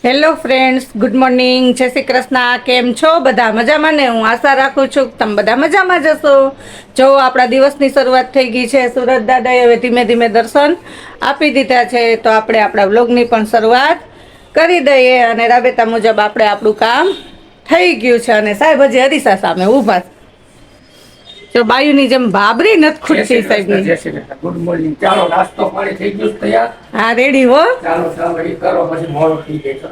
Hello friends, good morning, જય શ્રી કૃષ્ણ. કેમ છો બધા? મજામાં ને? હું આશા રાખું છું કે તમે બધા મજામાં જશો. જો આપણા દિવસની શરૂઆત થઈ ગઈ છે. સુરત દાદાએ હવે ધીમે ધીમે દર્શન આપી દીધા છે, તો આપણે આપણા વ્લોગની પણ શરૂઆત કરી દઈએ. અને રાબેતા મુજબ આપણે આપણું કામ થઈ ગયું છે. અને સાહેબ હજી અરીસા સામે ઊભા છે. જો બાયુની જેમ ભાબરી નથી ખૂટતી સાહેબની. Good morning. ચાલો, નાસ્તો પાણી થઈ ગયું તૈયાર? હા, રેડી હો. ચાલો ચાલો એ કરો, પછી મોડું થઈ જાય.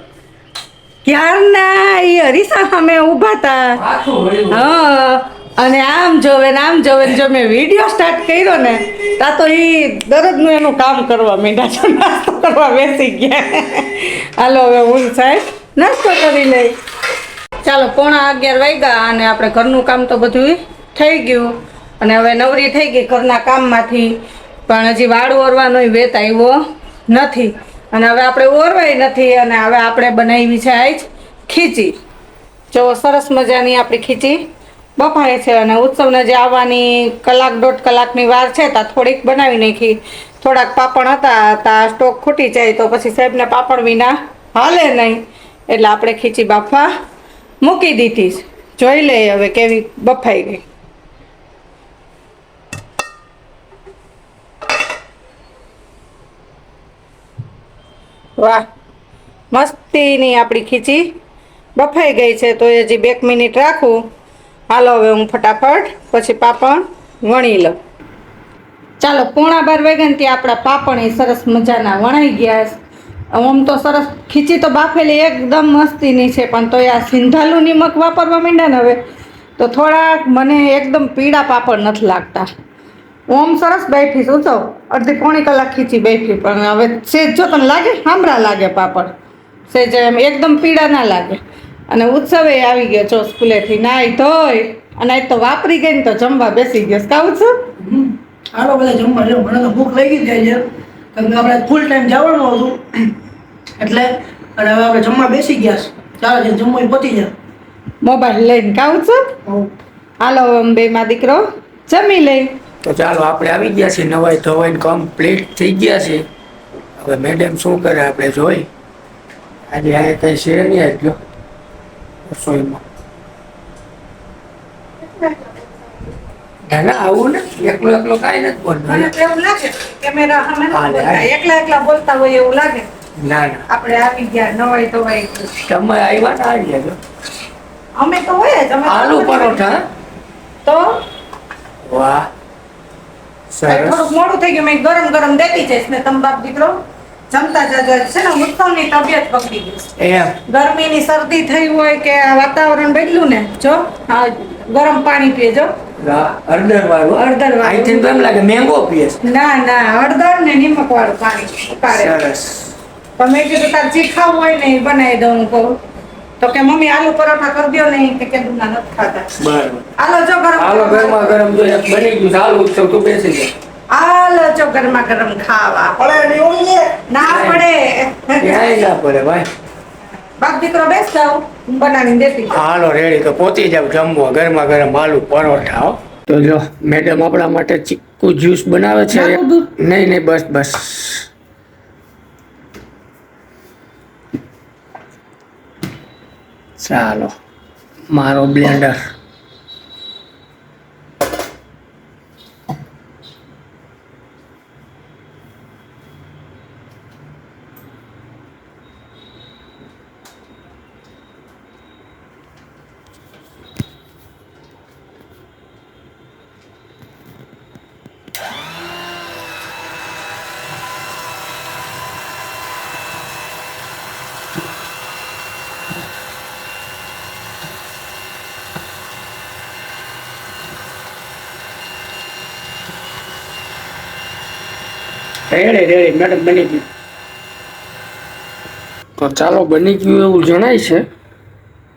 ક્યારના એ અરીસા સામે ઊભા હતા. પાછું વળ્યું. હા, અને આમ જોવે ને આમ જોવે ને, જો મેં વિડીયો સ્ટાર્ટ કર્યો ને તા તો એ દરરોજનું એનું કામ કરવા માંડ્યા છે. નાસ્તો કરવા બેસી ગયા. હાલો હવે હું સાહેબ નાસ્તો કરી લઈ. ચાલો, 11:15 વાગ્યા અને આપણે ઘરનું કામ તો બધું થઈ ગયું અને હવે નવરી થઈ ગઈ ઘરના કામમાંથી. પણ હજી વાળ ઓરવાનો વેત આવ્યો નથી અને હવે આપણે ઓરવાય નથી. અને હવે આપણે બનાવી છે આજ ખીચી. જો સરસ મજાની આપણી ખીચી બફાય છે. અને ઉત્સવને જે આવવાની કલાક દોઢ કલાકની વાર છે ત્યાં થોડીક બનાવી નાખી. થોડાક પાપડ હતા ત્યાં સ્ટોક ખૂટી જાય તો પછી સાહેબને પાપડ વિના હાલે નહીં, એટલે આપણે ખીચી બાફવા મૂકી દીધી. જોઈ લઈએ હવે કેવી બફાઈ ગઈ. વાહ, મસ્તીની આપણી ખીચી બફાઈ ગઈ છે. તો હજી 2 મિનિટ રાખું. હાલો હવે હું ફટાફટ પછી પાપડ વણી લઉં. ચાલો, 11:15 વાગ્યા ને ત્યાં આપણા પાપડ એ સરસ મજાના વણાઈ ગયા. આમ તો સરસ ખીચી તો બાફેલી એકદમ મસ્તીની છે, પણ તો આ સિંધાલું નિમક વાપરવા માંડ્યા ને હવે તો થોડાક મને એકદમ પીળા પાપડ નથી લાગતા. ઓમ સરસ બેઠી છું તો અડધી પોણી કલાક ખીચી બેઠી, પણ હવે સેજ જો તને લાગે હામરા લાગે પાપડ, સેજ એમ એકદમ પીળા ના લાગે. અને ઉત્સવે આવી ગયો છો સ્કૂલેથી નાઈ ધોઈ, અને આજ તો વાપરી ગઈ ને તો જમવા બેસી ગયો. કાવું છું? હાલો બધા જમવા જાઓ. મને તો ભૂખ લાગી જાય છે, કારણ કે આપણે ફૂલ ટાઈમ જવાનું હતું એટલે. અને હવે આપણે જમવા બેસી ગયા છે. ચાલો જે જમવા પતી જાય. મોબાઈલ લઈને. કાવું છું? હાલો બે માં દીકરો જમી લઈ. તો ચાલો, આપણે આવી ગયા છીએ. નવાઈ ધોવાઈ કમ્પ્લીટ થઈ ગયા છે. હવે મેડમ શું કરે આપણે જોઈ. આજે આ કઈ છે નહીં આટલો રસોઈમાં. ના ના, આવું ને એકલો એકલો કાંઈ નથી બોલતો. મને તો એવું લાગે કેમેરા સામે હા, નથી બોલતા, એકલા એકલા બોલતા હોય એવું લાગે. ના ના, આપણે આવી ગયા નવાઈ ધોવાઈ. તમે આવ્યા ના આવી ગયા. અમે તો હોય જ. અમે આલુ પરોઠા. તો વાહ, સરસ. થોડુંક મોડું થઈ ગયું. મેં ગરમ ગરમ દેતી જઈશ ને તમે બાપ દીકરો જમતા જજો. છે ને ઉત્સવની તબિયત બગડી ગઈ છે. એમ ગરમીની શરદી થઈ હોય કે વાતાવરણ બદલ્યું ને, જો હા ગરમ પાણી પીજો. હળદર વાળું. હળદર વાળું. આઈ થિંક એમ લાગે મેંગો પીએ છે. ના ના, હળદર ને નિમક વાળું પાણી ઉકાળે. સરસ. પણ મેં કીધું તાર જે ખાવું હોય ને એ બનાવી દઉં. કહું તો કે મમ્મી આલુ પરોઠા કરી દો નહીં, કે કેદું ના નથી ખાતા. બરાબર. હાલો જો ગરમ હાલો, ગરમા ગરમ જો એક બની ગયું. ચાલુ ઉત્સવ તું બેસી જા. હાલો જો ગરમા ગરમ ખાવા. પડે નહીં હોય ને. ના પડે. ક્યાંય ના પડે ભાઈ. બાપ દીકરો બેસ જાવ, હું બનાવીને દેતી જાઉં. હાલો રેડી, તો પહોંચી જાવ જમવા. ગરમા ગરમ આલુ પરોઠા. હો તો જો મેડમ આપણા માટે ચીકુ જ્યુસ બનાવે છે. નાખું દૂધ? નહીં નહીં, બસ બસ. ચાલો, મારો બ્લેન્ડર. રેડી રેડી મેડમ, બની ગયું. તો ચાલો, બની ગયું એવું જણાય છે.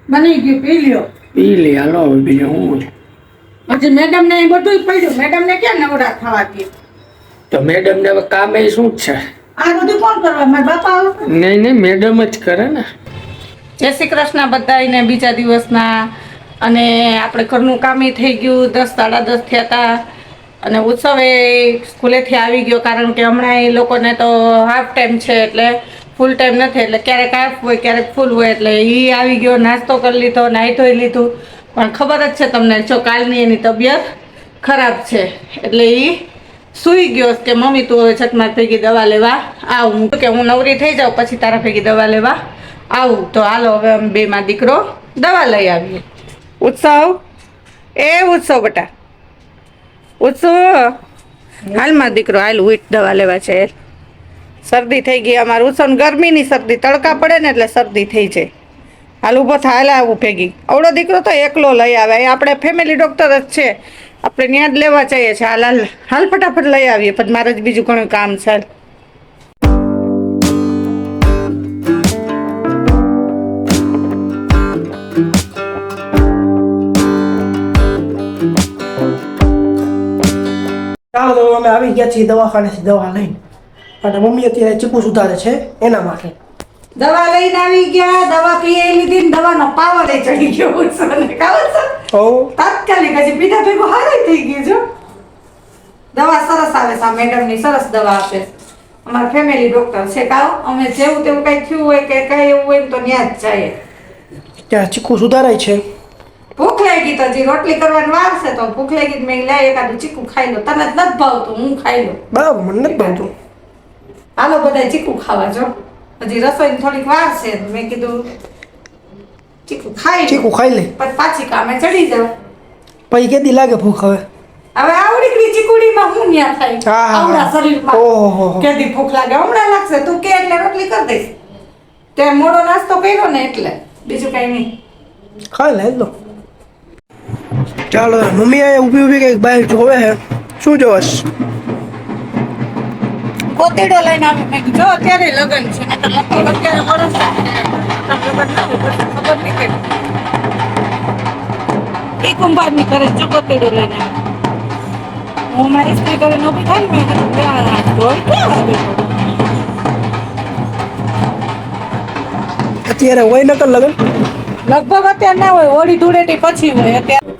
બની ગયું, પી લ્યો. પી લે. હાલો હવે બીજું હું છે. હજી મેડમ ને બધું પડ્યું. મેડમ ને ક્યાં નવરા થવા દે? તો મેડમ ને હવે કામ એ શું જ છે? આ બધું કોણ કરવા? મારા બાપા આવે? નહીં નહીં, મેડમ જ કરે ને. જય શ્રી કૃષ્ણ બધાને બીજા દિવસના. અને આપણે ઘરનું કામ થઈ ગયું. 10 સાડા 10 થયા હતા. અને ઉત્સવે સ્કૂલેથી આવી ગયો, કારણ કે હમણાં એ લોકોને તો હાફ ટાઈમ છે એટલે ફૂલ ટાઈમ નથી એટલે ક્યારેક હાફ હોય ક્યારેક ફૂલ હોય એટલે એ આવી ગયો, નાસ્તો કરી લીધો, નાહી ધોઈ લીધું. પણ ખબર જ છે તમને, જો કાલની એની તબિયત ખરાબ છે એટલે એ સૂઈ ગયો કે મમ્મી તું હવે છત મારી ભેગી દવા લેવા આવું, કે હું નવરી થઈ જાઉં પછી તારા ભેગી દવા લેવા આવું. તો હાલો હવે અમે બે માં દીકરો દવા લઈ આવીએ. ઉત્સવ ઉત્સવ બેટા, ઉત્સવ હાલમાં દીકરો હાલ ઉઠ, દવા લેવા છે. શરદી થઈ ગઈ અમારું ઉત્સવ, ગરમીની શરદી, તડકા પડે ને એટલે શરદી થઈ જાય. હાલ ઊભો થાય, હાલ આવું ભેગી. આવડો દીકરો તો એકલો લઈ આવે, અહીં આપણે ફેમિલી ડૉક્ટર જ છે, આપણે ત્યાં જ લેવા જઈએ છીએ. હાલ હાલ હાલ ફટાફટ લઈ આવીએ, પછી મારે જ બીજું ઘણું કામ છે. ચાલો તો અમે આવી ગયા છીએ દવાખાનેથી દવા લઈને, અને મમ્મી અત્યારે ચીકુ સુધારે છે એના માટે. દવા લઈને આવી ગયા, દવા પી લીધી ને દવાનો પાવર ચડી ગયો ઉત્સવને. ખબર છે? તાત્કાલિક હજી પીધા ભેગું હારી થઈ ગયું. જો દવા સરસ આવે છે, મેડમની સરસ દવા આપે. અમારા ફેમિલી ડોક્ટર છે. કાવ અમે જેવું તેવું કઈ થયું હોય કે કઈ એવું હોય તો ત્યાં જ જઈએ. ત્યાં ચીકુ સુધારાય છે. ભૂખ લાગી તો હજી રોટલી કરવાની વાર છે, તો ભૂખ લાગી તો મેં લાય એકાદું ચીકુ ખાઈ લો. તને જ નથી ભાવતું, હું ખાઈ લઉં. બરાબર, મને નથી ભાવતું. હાલો બધા ચીકુ ખાવા. જો હજી રસોઈની થોડીક વાર છે, મેં કીધું ચીકુ ખાઈ લે પછી પાછી કામે ચડી જાવ. પછી કેદી લાગે ભૂખ હવે? હવે આવડી ચીકુડીમાં હું ન્યા થાય આવડા શરીરમાં. ઓહો, કેદી ભૂખ લાગે? હમણાં લાગશે. તું કે એટલે રોટલી કરી દઈશ. તે મોડો નાસ્તો કર્યો ને એટલે, બીજું કઈ નહીં. ખાઈ લે લો. ચાલો મમ્મી અહીંયા ઊભી કઈક બહાર જોવે છે. શું જોવસ? કોતેડો લઈને આવે. મેં કીધું જો અત્યારે લગન છે, ને તો લગભગ અત્યારે વરસ ખબર નહીં કે એ કુંભારની કરે. જો કોતેડો લઈને આવે. હું મારી સ્ત્રી કરે નોબી થાય ને, મેં કીધું ક્યાં અત્યારે હોય નકર લગન? લગભગ અત્યારે ના હોય, હોળી ધૂળેટી પછી હોય. અત્યારે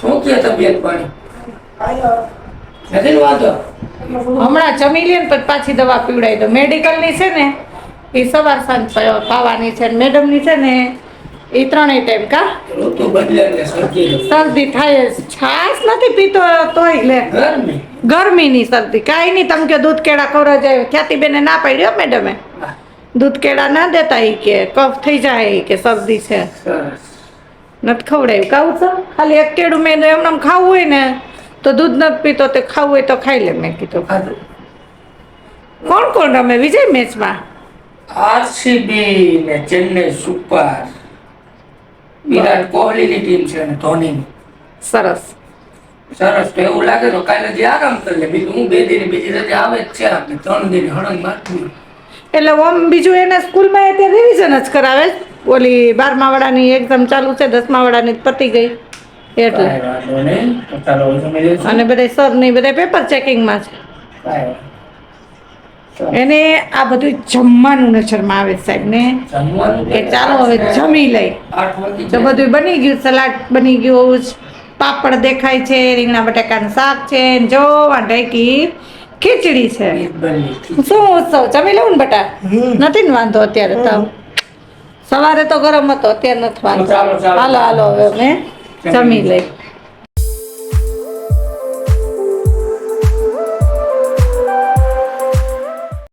શું કે તબિયત પાણી નથી વાંધો? હમણાં જમી લે ને પછી પાછી દવા પીવડાવી દો. મેડિકલની છે ને એ સવાર સાંજ પાવાની છે, મેડમની છે ને એ ત્રણેય ટાઈમ. કા ઋતુ બદલે એટલે શરદી થાય. છાશ નથી પીતો તોય લે. ગરમીની શરદી કાંઈ નહીં. તમે કે દૂધ કેળા ખવડા જાય, ખ્યાતિ બેને ના પાડ્યો મેડમે. દૂધ કેળા ના દેતા એ કે કફ થઈ જાય કે શરદી છે, નથી ખવડાવ્યું. ખાવું છે ખાલી એક કેળું. મેં એમને ખાવું હોય ને તો દૂધ નથી પીતો, તે ખાવું હોય તો ખાઈ લે. મેં કીધું કોણ કોણ રમે વિજય મેચમાં? આરસીબી ને ચેન્નઈ સુપર. વિરાટ કોહલીની ટીમ છે અને ધોનીની. સરસ સરસ. તો એવું લાગે તો કાલે જે આરામ કરી લે. બીજું હું 2 દિન બીજી રજા આવે જ છે, આપણે 3 દિન હળંગ મારતું. એટલે ઓમ બીજું એને સ્કૂલમાં અત્યારે રિવિઝન જ કરાવે. ઓલી 12મા વાળાની એક્ઝામ ચાલુ છે, 10મા વાળાની પતી ગઈ એટલે. અને બધા સર ની બધા પેપર ચેકિંગમાં છે. એને આ બધું જમવાનું નજરમાં આવે સાહેબ ને, કે ચાલો હવે જમી લઈ. તો બધું બની ગયું, સલાડ બની ગયું, પાપડ દેખાય છે, રીંગણા બટાકાનું શાક છે, જો ઢેકી ખીચડી છે. શું ઉત્સવ જમી લેવું ને બટા? નથી ને વાંધો અત્યારે તો. સવારે તો ગરમ હતો, અત્યારે નથી વાંધો. હાલો હાલો હવે અમે જમી લઈ.